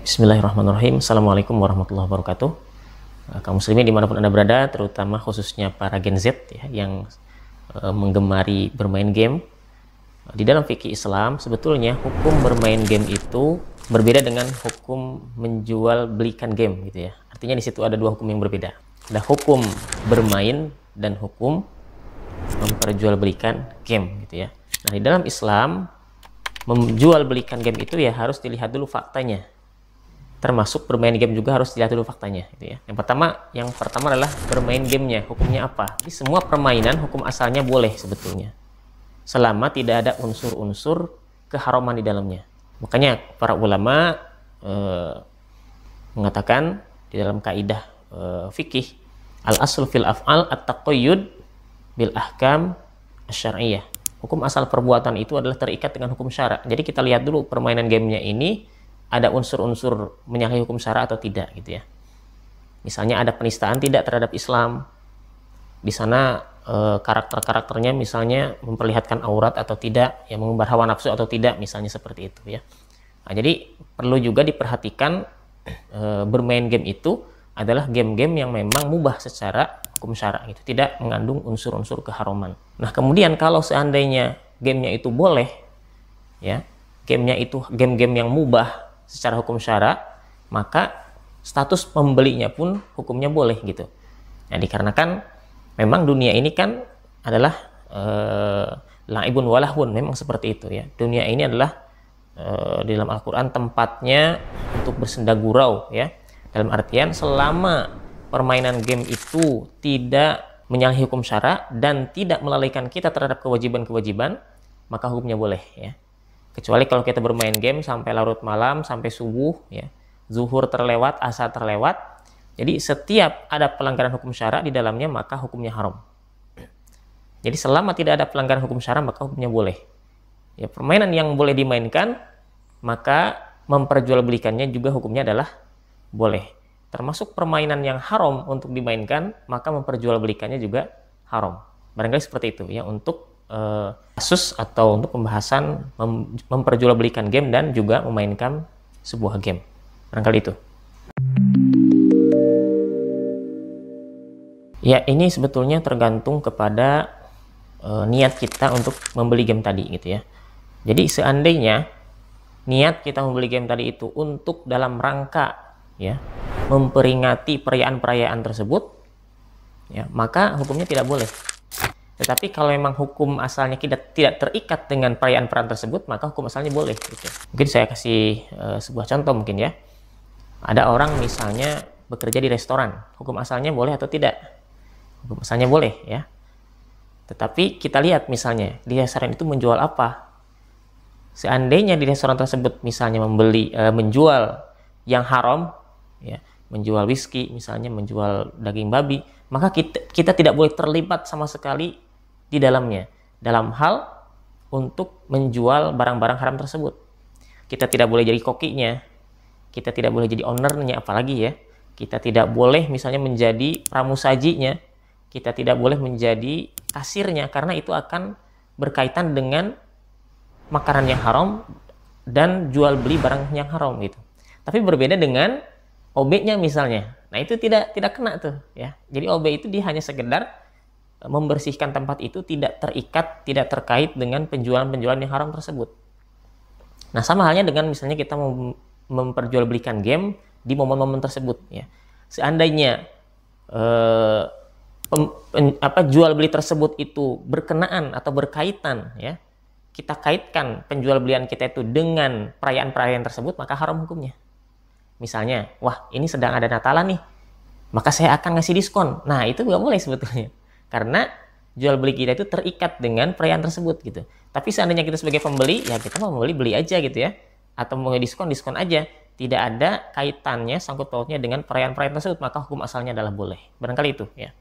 Bismillahirrahmanirrahim. Assalamualaikum warahmatullahi wabarakatuh. Kaum muslimin dimanapun Anda berada, terutama khususnya para Gen Z ya, yang menggemari bermain game. Di dalam fikih Islam, sebetulnya hukum bermain game itu berbeda dengan hukum menjual belikan game gitu ya. Artinya di situ ada dua hukum yang berbeda. Ada hukum bermain dan hukum memperjualbelikan game gitu ya. Nah, di dalam Islam menjual belikan game itu ya harus dilihat dulu faktanya. Termasuk bermain game juga harus dilihat dulu faktanya gitu ya. Yang pertama adalah bermain gamenya, hukumnya apa? Jadi semua permainan hukum asalnya boleh sebetulnya, selama tidak ada unsur-unsur keharaman di dalamnya. Makanya para ulama mengatakan di dalam kaidah fikih, al-aslu fil af'al at-taqayyud bil ahkam asy-syar'iyyah. Hukum asal perbuatan itu adalah terikat dengan hukum syara'. Jadi kita lihat dulu permainan gamenya ini ada unsur-unsur menyalahi hukum syara' atau tidak gitu ya. Misalnya ada penistaan tidak terhadap Islam. Di sana karakter-karakternya misalnya memperlihatkan aurat atau tidak, yang mengumbar hawa nafsu atau tidak, misalnya seperti itu ya. Nah, jadi perlu juga diperhatikan bermain game itu adalah game-game yang memang mubah secara hukum syara' gitu, tidak mengandung unsur-unsur keharaman. Nah, kemudian kalau seandainya gamenya itu boleh ya, gamenya itu game-game yang mubah secara hukum syara', maka status pembelinya pun hukumnya boleh gitu. Nah, dikarenakan memang dunia ini kan adalah la'ibun walahun, memang seperti itu ya. Dunia ini adalah di dalam Al-Quran tempatnya untuk bersenda gurau ya. Dalam artian selama permainan game itu tidak menyalahi hukum syara' dan tidak melalaikan kita terhadap kewajiban-kewajiban, maka hukumnya boleh ya. Kecuali kalau kita bermain game sampai larut malam, sampai subuh, ya, zuhur terlewat, asar terlewat. Jadi setiap ada pelanggaran hukum syara' di dalamnya, maka hukumnya haram. Jadi selama tidak ada pelanggaran hukum syara', maka hukumnya boleh. Ya, permainan yang boleh dimainkan, maka memperjualbelikannya juga hukumnya adalah boleh. Termasuk permainan yang haram untuk dimainkan, maka memperjualbelikannya juga haram. Barangkali seperti itu ya untuk kasus atau untuk pembahasan memperjualbelikan game dan juga memainkan sebuah game. Barangkali itu. Ya, ini sebetulnya tergantung kepada niat kita untuk membeli game tadi gitu ya. Jadi seandainya niat kita membeli game tadi itu untuk dalam rangka ya memperingati perayaan-perayaan tersebut ya, maka hukumnya tidak boleh. Tetapi kalau memang hukum asalnya tidak terikat dengan perayaan-perayaan tersebut, maka hukum asalnya boleh gitu. Mungkin saya kasih sebuah contoh mungkin ya. Ada orang misalnya bekerja di restoran, hukum asalnya boleh atau tidak? Hukum asalnya boleh ya. Tetapi kita lihat misalnya di restoran itu menjual apa? Seandainya di restoran tersebut misalnya menjual yang haram ya, menjual whisky misalnya, menjual daging babi, maka kita tidak boleh terlibat sama sekali di dalamnya dalam hal untuk menjual barang-barang haram tersebut. Kita tidak boleh jadi kokinya, kita tidak boleh jadi ownernya, apalagi ya kita tidak boleh misalnya menjadi pramusajinya, kita tidak boleh menjadi kasirnya, karena itu akan berkaitan dengan makanan yang haram dan jual beli barang yang haram gitu. Tapi berbeda dengan OB-nya misalnya. Nah, itu tidak kena tuh ya. Jadi OB itu dia hanya sekedar membersihkan tempat itu, tidak terikat, tidak terkait dengan penjualan-penjualan yang haram tersebut. Nah, sama halnya dengan misalnya kita memperjualbelikan game di momen-momen tersebut ya. Seandainya jual beli tersebut itu berkenaan atau berkaitan ya, kita kaitkan penjual belian kita itu dengan perayaan-perayaan tersebut, maka haram hukumnya. Misalnya, wah ini sedang ada Natalan nih, maka saya akan ngasih diskon. Nah, itu nggak boleh sebetulnya. Karena jual beli kita itu terikat dengan perayaan tersebut gitu. Tapi seandainya kita sebagai pembeli, ya kita mau beli aja gitu ya. Atau mau diskon aja. Tidak ada kaitannya, sangkut pautnya dengan perayaan-perayaan tersebut, maka hukum asalnya adalah boleh. Barangkali itu ya.